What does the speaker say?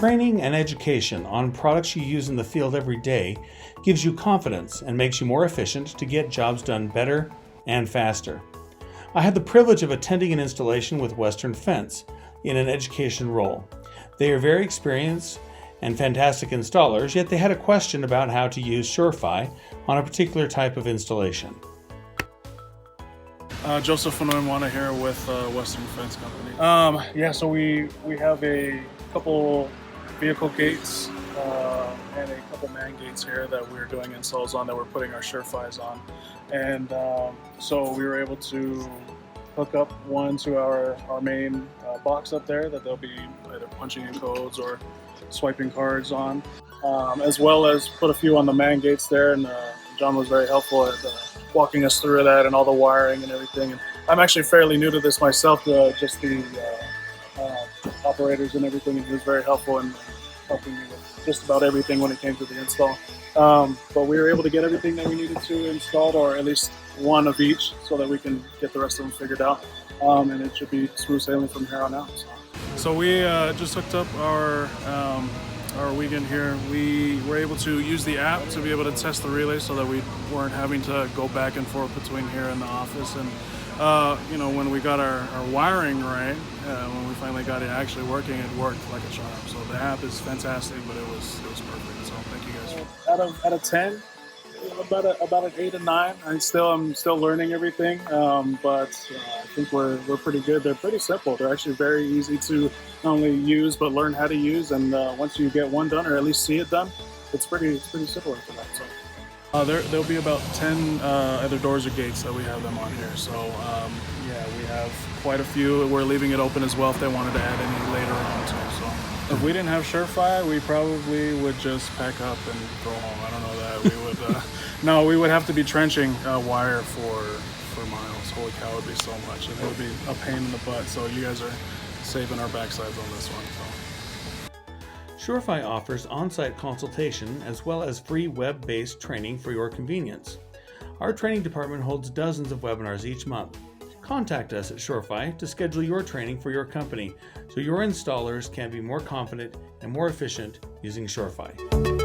training and education on products you use in the field every day gives you confidence and makes you more efficient to get jobs done better and faster. I had the privilege of attending an installation with Western Fence in an education role. They are very experienced and fantastic installers, yet they had a question about how to use SureFi on a particular type of installation. Joseph Fanoimwana here with Western Fence Company. So we have a couple vehicle gates and a couple man gates here that we're doing installs on, that we're putting our SureFis on. And so we were able to hook up one to our main box up there that they'll be either punching in codes or swiping cards on, as well as put a few on the man gates there. And John was very helpful at walking us through that and all the wiring and everything. And I'm actually fairly new to this myself, just the operators and everything, and he was very helpful in helping me with just about everything when it came to the install. But we were able to get everything that we needed to installed, or at least one of each, so that we can get the rest of them figured out. And it should be smooth sailing from here on out. So we just hooked up our weekend here. We were able to use the app to be able to test the relay, so that we weren't having to go back and forth between here and the office. And when we got our wiring right, when we finally got it actually working, it worked like a charm. So the app is fantastic, but it was perfect. So thank you guys. Out of 10, about an 8 or 9. I'm still learning everything, but I think we're pretty good. They're pretty simple. They're actually very easy to not only use but learn how to use. And once you get one done, or at least see it done, it's pretty simple after that. So there'll be about 10 either doors or gates that we have them on here. So we have quite a few. We're leaving it open as well if they wanted to add any later on too. So if we didn't have SureFi, we probably would just pack up and go home. I don't know that we would. No, we would have to be trenching wire for miles. Holy cow, it would be so much, and it would be a pain in the butt. So you guys are saving our backsides on this one. So. SureFi offers on-site consultation as well as free web-based training for your convenience. Our training department holds dozens of webinars each month. Contact us at SureFi to schedule your training for your company so your installers can be more confident and more efficient using SureFi.